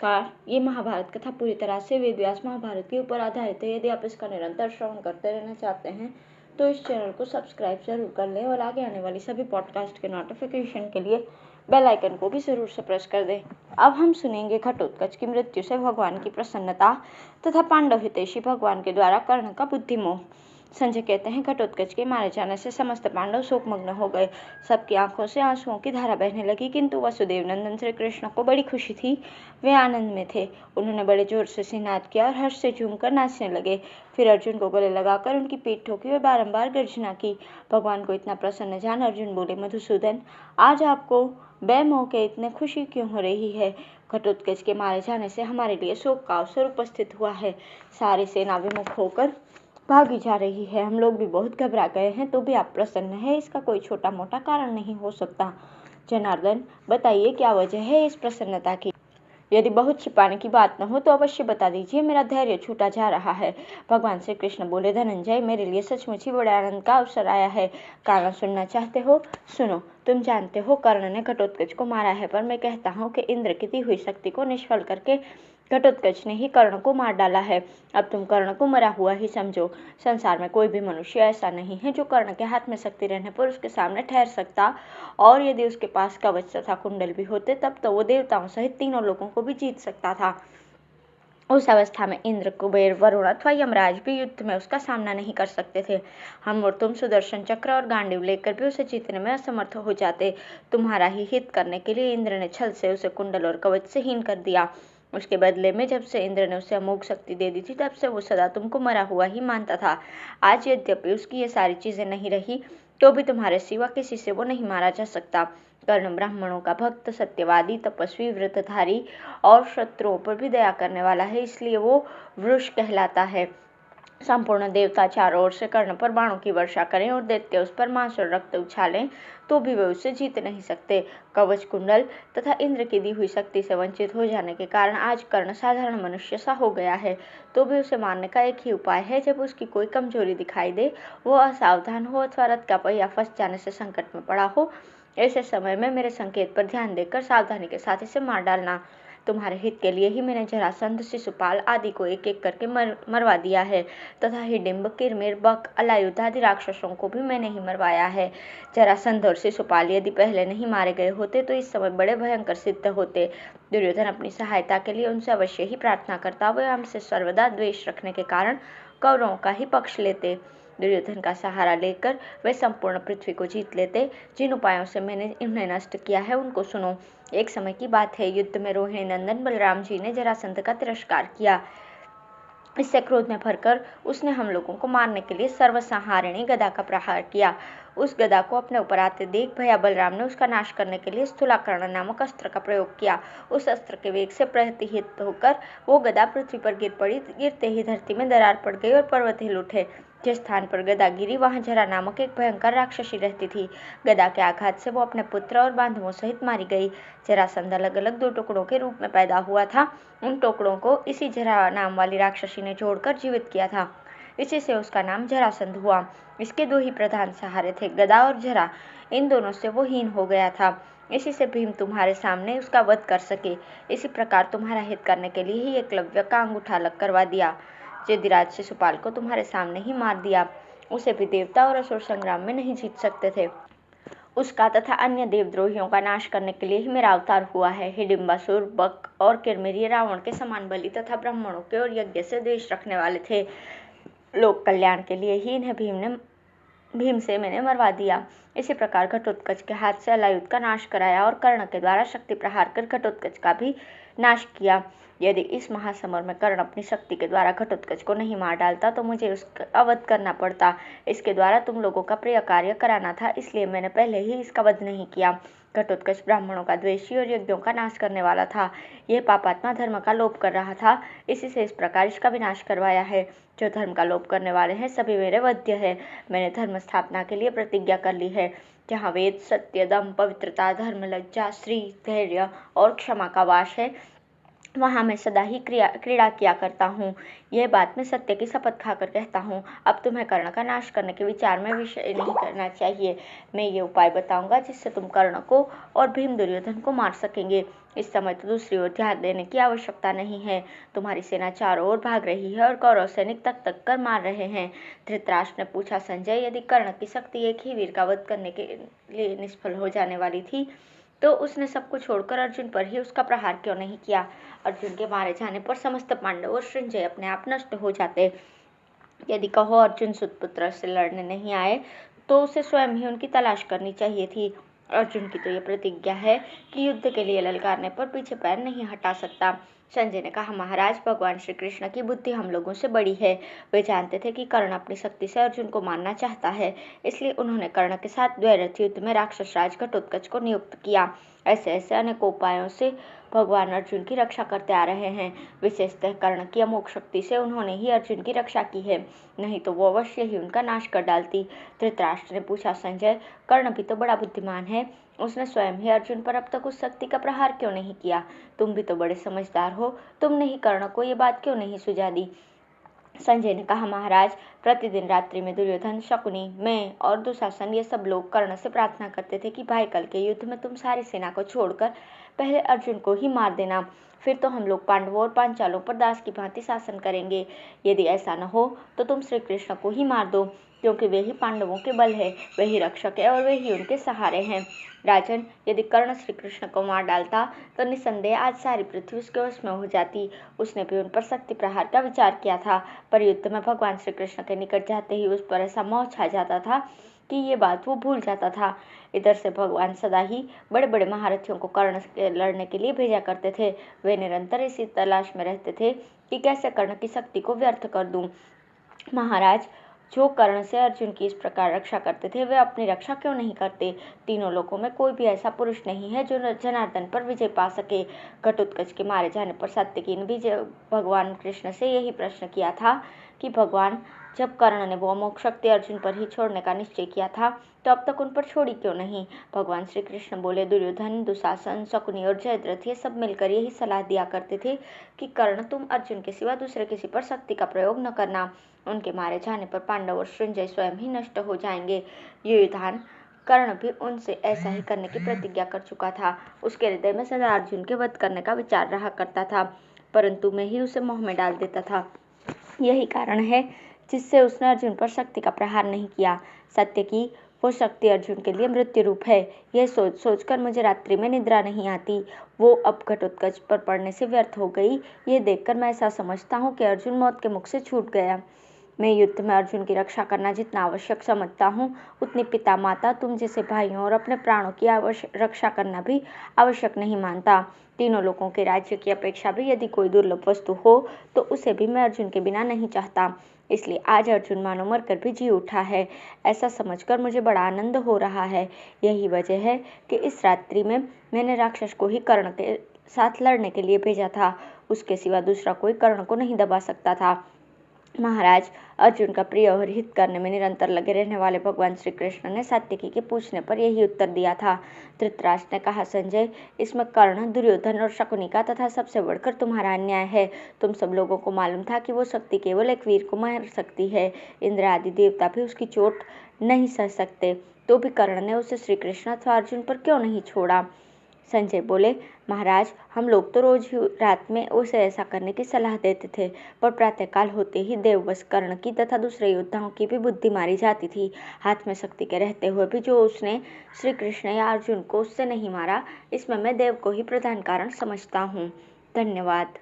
नमस्कार। ये महाभारत कथा पूरी तरह से वेद व्यास महाभारत के ऊपर आधारित है। यदि आप इसका निरंतर श्रवण करते रहना चाहते हैं तो इस चैनल को सब्सक्राइब जरूर कर लें और आगे आने वाली सभी पॉडकास्ट के नोटिफिकेशन के लिए बेल आइकन को भी जरूर से प्रेस कर दें। अब हम सुनेंगे घटोत्कच की मृत्यु से भगवान की प्रसन्नता तथा पांडव हितैषी भगवान के द्वारा कर्ण का बुद्धिमोह। संजय कहते हैं, घटोत्कच के मारे जाने से समस्त पांडव शोकमग्न हो गए। सबकी आंखों से आंसुओं की धारा बहने लगी, किंतु वसुदेव नंदन श्री कृष्ण को बड़ी खुशी थी। वे आनंद में थे। उन्होंने बड़े जोर से सिंहनाद किया और हर्ष से झूमकर नाचने लगे। फिर अर्जुन को गले लगाकर उनकी पीठ ठोकी और बारंबार गर्जना की। भगवान को इतना प्रसन्न जान अर्जुन बोले, मधुसूदन, आज आपको बेमोह के इतने खुशी क्यों हो रही है? घटोत्कच के मारे जाने से हमारे लिए शोक का अवसर उपस्थित हुआ है। सारी सेना विमुख होकर भागी जा रही है। हम लोग भी बहुत घबरा गए हैं, तो भी आप प्रसन्न है। इसका कोई छोटा मोटा कारण नहीं हो सकता। जनार्दन, बताइए क्या वजह है इस प्रसन्नता की? यदि बहुत छिपाने की बात न हो तो अवश्य बता दीजिए, मेरा धैर्य छूटा जा रहा है। भगवान श्री कृष्ण बोले, धनंजय, मेरे लिए सचमुच ही बड़े आनंद का अवसर आया है। कारण सुनना चाहते हो? सुनो। तुम जानते हो कर्ण ने घटोत्कच को मारा है, पर मैं कहता हूँ कि इंद्र की दी हुई शक्ति को निष्फल करके घटोत्कच ने ही कर्ण को मार डाला है। अब तुम कर्ण को मरा हुआ ही समझो। संसार में कोई भी मनुष्य ऐसा नहीं है जो कर्ण के हाथ में शक्ति रहने पर उसके सामने ठहर सकता, और यदि उसके पास कवच तथा कुंडल भी होते तब तो वो देवताओं सहित तीनों लोगों को भी जीत सकता था। उस अवस्था में इंद्र, कुबेर, वरुण अथवा यमराज भी युद्ध में उसका सामना नहीं कर सकते थे। हम और तुम सुदर्शन चक्र और गांडीव लेकर भी उसे जीतने में असमर्थ हो जाते। तुम्हारा ही हित करने के लिए इंद्र ने छल से उसे कुंडल और कवच से हीन कर दिया। उसके बदले में जब से इंद्र ने उसे अमोघ शक्ति दे दी थी, तब से वो सदा तुमको मरा हुआ ही मानता था। आज यद्यपि उसकी ये सारी चीजें नहीं रही, तो भी तुम्हारे सिवा किसी से वो नहीं मारा जा सकता। कर्ण ब्राह्मणों का भक्त, सत्यवादी, तपस्वी, व्रतधारी और शत्रुओं पर भी दया करने वाला है, इसलिए वो वृष कहलाता है। संपूर्ण देवता चारों ओर से कर्ण पर बाणों की वर्षा करें और दैत्य उस पर मांस और रक्त उछालें, तो भी वे उससे जीत नहीं सकते। कवच, कुंडल तथा इंद्र की दी हुई शक्ति से वंचित हो जाने के कारण आज कर्ण साधारण मनुष्य सा हो गया है। तो भी उसे मारने का एक ही उपाय है, जब उसकी कोई कमजोरी दिखाई दे, वो असावधान हो अथवा रथ का पहिया फंस जाने से संकट में पड़ा हो, ऐसे समय में मेरे संकेत पर ध्यान देकर सावधानी के साथ इसे मार डालना। तुम्हारे हित के लिए ही मैंने जरासंध, शिशुपाल आदि को एक एक करके मरवा दिया है, तथा हिडिंब, किरमिर, बक, अलायुध आदि राक्षसों को भी मैंने ही मरवाया है। जरासंध और शिशुपाल यदि पहले नहीं मारे गए होते तो इस समय बड़े भयंकर सिद्ध होते। दुर्योधन अपनी सहायता के लिए उनसे अवश्य ही प्रार्थना करता। वे हमसे सर्वदा द्वेष रखने के कारण कौरवों का ही पक्ष लेते। दुर्योधन का सहारा लेकर वे संपूर्ण पृथ्वी को जीत लेते। जिन उपायों से मैंने इन्हें नष्ट किया है उनको सुनो। एक समय की बात है, युद्ध में रोहिणी नंदन बलराम जी ने जरासंध का तिरस्कार किया। इससे क्रोध में भरकर उसने हम लोगों को मारने के लिए सर्वसंहारिणी गदा का प्रहार किया। उस गदा को अपने ऊपर आते देख भैया बलराम ने उसका नाश करने के लिए स्थूलाकर्ण नामक अस्त्र का प्रयोग किया। उस अस्त्र के वेग से प्रतिहित होकर वो गदा पृथ्वी पर गिर पड़ी। गिरते ही धरती में दरार पड़ गई और पर्वत हिल उठे। जिस स्थान पर गदा गिरी वहां जरा नामक एक भयंकर राक्षसी रहती थी। गदा के आघात से वो अपने पुत्र और बांधवों सहित मारी गई। जरासंध अलग अलग दो टुकड़ों के रूप में पैदा हुआ था। उन टुकड़ों को इसी जरा नाम वाली राक्षसी ने जोड़कर जीवित किया था। इसी से उसका नाम जरासंध हुआ। इसके दो ही प्रधान सहारे थे, गदा और जरा। इन दोनों से वो हीन हो गया था। इसी से भीम तुम्हारे सामने उसका वध कर सके। इसी प्रकार तुम्हारा हित करने के लिए ही एकलव्य का अंगूठा अलग करवा दिया। जदिराज शिशुपाल को तुम्हारे सामने ही मार दिया। उसे भी देवता और असुर संग्राम में नहीं जीत सकते थे। उसका तथा अन्य देवद्रोहियों का नाश करने के लिए ही मेरा अवतार हुआ है। हिडिंबासुर, बक और किरमिरी रावण के समान बलि तथा ब्राह्मणों के और यज्ञ से द्वेष रखने वाले थे। लोक कल्याण के लिए ही इन्हें भीम से मैंने मरवा दिया। इसी प्रकार घटोत्कच के हाथ से अलायुध का नाश कराया और कर्ण के द्वारा शक्ति प्रहार कर घटोत्कच का भी नाश किया। यदि इस महासमर में कर्ण अपनी शक्ति के द्वारा घटोत्कच को नहीं मार डालता तो मुझे उसका अवध करना पड़ता। इसके द्वारा तुम लोगों का प्रिय कार्य कराना था, इसलिए मैंने पहले ही इसका वध नहीं किया। घटोत्कच ब्राह्मणों का द्वेषी और यज्ञों का नाश करने वाला था। यह पापात्मा धर्म का लोप कर रहा था, इसी से इस प्रकार इसका विनाश करवाया है। जो धर्म का लोप करने वाले हैं सभी मेरे वध्य है। मैंने धर्म स्थापना के लिए प्रतिज्ञा कर ली है। जहाँ वेद, सत्य, दम, पवित्रता, धर्म, लज्जा, श्री, धैर्य और क्षमा का वास है, वहाँ मैं सदा ही क्रीड़ा किया करता हूँ। यह बात मैं सत्य की शपथ खाकर कहता हूँ। अब तुम्हें कर्ण का नाश करने के विचार में विषय नहीं करना चाहिए। मैं ये उपाय बताऊंगा जिससे तुम कर्ण को और भीम दुर्योधन को मार सकेंगे। इस समय तो दूसरी ओर ध्यान देने की आवश्यकता नहीं है। तुम्हारी सेना चारों ओर भाग रही है और कौरव सैनिक तक तक कर मार रहे हैं। धृतराष्ट्र ने पूछा, संजय, यदि कर्ण की शक्ति एक ही वीर का वध करने के लिए निष्फल हो जाने वाली थी तो उसने सब कुछ छोड़कर अर्जुन पर ही उसका प्रहार क्यों नहीं किया? अर्जुन के मारे जाने पर समस्त पांडव और संजय अपने आप नष्ट हो जाते। यदि कहो अर्जुन सुतपुत्र से लड़ने नहीं आए तो उसे स्वयं ही उनकी तलाश करनी चाहिए थी। अर्जुन की तो यह प्रतिज्ञा है कि युद्ध के लिए ललकारने पर पीछे पैर नहीं हटा सकता। संजय ने कहा, महाराज, भगवान श्री कृष्ण की बुद्धि हम लोगों से बड़ी है। वे जानते थे कि कर्ण अपनी शक्ति से अर्जुन को मारना चाहता है, इसलिए उन्होंने कर्ण के साथ द्वैरथ युद्ध में राक्षस राज घटोत्कच को नियुक्त किया। ऐसे ऐसे अनेकों उपायों से भगवान अर्जुन की रक्षा करते आ रहे हैं। विशेषतः कर्ण की अमोघ शक्ति से उन्होंने ही अर्जुन की रक्षा की है, नहीं तो वो अवश्य ही उनका नाश कर डालती। धृतराष्ट्र ने पूछा, संजय, कर्ण भी तो बड़ा बुद्धिमान है। उसने स्वयं ही अर्जुन पर अब तक उस शक्ति का प्रहार क्यों नहीं किया? तुम भी तो बड़े समझदार हो, तुमने ही कर्ण को ये बात क्यों नहीं सुझा दी? संजय ने कहा, महाराज, प्रतिदिन रात्रि में दुर्योधन, शकुनी, मैं और दुशासन ये सब लोग कर्ण से प्रार्थना करते थे कि भाई, कल के युद्ध में तुम सारी सेना को छोड़कर पहले अर्जुन को ही मार देना, फिर तो हम लोग पांडवों और पांचालों पर दास की भांति शासन करेंगे। यदि ऐसा न हो तो तुम श्री कृष्ण को ही मार दो, क्योंकि वे ही पांडवों के बल है, वे ही रक्षक है और वे ही उनके सहारे हैं। राजन, यदि कर्ण श्री कृष्ण को मार डालता तो निसंदेह आज सारी पृथ्वी उसके वश में हो जाती। उसने भी उन पर शक्ति प्रहार का विचार किया था, पर युद्ध में भगवान श्री कृष्ण के निकट जाते ही उस पर ऐसा मोह छा जाता था कि ये बात वो भूल जाता था। इधर से भगवान सदा ही बड़े बड़े महारथियों को कर्ण से लड़ने के लिए भेजा करते थे। वे निरंतर इसी तलाश में रहते थे कि कैसे कर्ण की शक्ति को व्यर्थ कर दूं। महाराज, जो कर्ण से अर्जुन की इस प्रकार रक्षा करते थे, वे अपनी रक्षा क्यों नहीं करते? तीनों लोकों में कोई भी ऐसा पुरुष नहीं है जो जनार्दन पर विजय पा सके। घटोत्कच के मारे जाने पर सात्यकी ने भी भगवान कृष्ण से यही प्रश्न किया था कि भगवान, जब कर्ण ने वो अमोघ शक्ति अर्जुन पर ही छोड़ने का निश्चय किया था तो अब तक उन पर छोड़ी क्यों नहीं? भगवान श्री कृष्ण बोले, दुर्योधन, दुशासन, शकुनी और जयद्रथ ये सब मिलकर यही सलाह दिया करते थे कि कर्ण, तुम अर्जुन के सिवा दूसरे किसी पर शक्ति का प्रयोग न करना। उनके मारे जाने पर पांडव और संजय स्वयं ही नष्ट हो जाएंगे। युयुधान, कर्ण भी उनसे ऐसा ही करने की प्रतिज्ञा कर चुका था। उसके हृदय में सदा अर्जुन के वध करने का विचार रहा करता था, परंतु मैं ही उसे मोह में डाल देता था। यही कारण है जिससे उसने अर्जुन पर शक्ति का प्रहार नहीं किया। सत्य की वो शक्ति अर्जुन के लिए मृत्यु रूप है। यह सोच सोचकर मुझे रात्रि में निद्रा नहीं आती। वो अब घटोत्कच पर पड़ने से व्यर्थ हो गई। ये देखकर मैं ऐसा समझता हूँ कि अर्जुन मौत के मुख से छूट गया। मैं युद्ध में अर्जुन की रक्षा करना जितना आवश्यक समझता हूँ, उतनी पिता, माता, तुम जैसे भाइयों और अपने प्राणों की रक्षा करना भी आवश्यक नहीं मानता। तीनों लोगों के राज्य की अपेक्षा भी यदि कोई दुर्लभ वस्तु हो तो उसे भी मैं अर्जुन के बिना नहीं चाहता। इसलिए आज अर्जुन मानो मरकर भी जी उठा है। ऐसा समझकर मुझे बड़ा आनंद हो रहा है। यही वजह है कि इस रात्रि में मैंने राक्षस को ही कर्ण के साथ लड़ने के लिए भेजा था। उसके सिवा दूसरा कोई कर्ण को नहीं दबा सकता था। महाराज, अर्जुन का प्रिय और हित करने में निरंतर लगे रहने वाले भगवान श्री कृष्ण ने सात्यकी के पूछने पर यही उत्तर दिया था। धृतराष्ट्र ने कहा, संजय, इसमें कर्ण, दुर्योधन और शकुनी का तथा सबसे बढ़कर तुम्हारा अन्याय है। तुम सब लोगों को मालूम था कि वो शक्ति केवल एक वीर को मार सकती है। इंद्र आदि देवता भी उसकी चोट नहीं सह सकते, तो भी कर्ण ने उसे श्री कृष्ण अथवा अर्जुन पर क्यों नहीं छोड़ा? संजय बोले, महाराज, हम लोग तो रोज ही रात में उसे ऐसा करने की सलाह देते थे, पर प्रातःकाल होते ही देववश कर्ण की तथा दूसरे योद्धाओं की भी बुद्धि मारी जाती थी। हाथ में शक्ति के रहते हुए भी जो उसने श्री कृष्ण या अर्जुन को उससे नहीं मारा, इसमें मैं देव को ही प्रधान कारण समझता हूँ। धन्यवाद।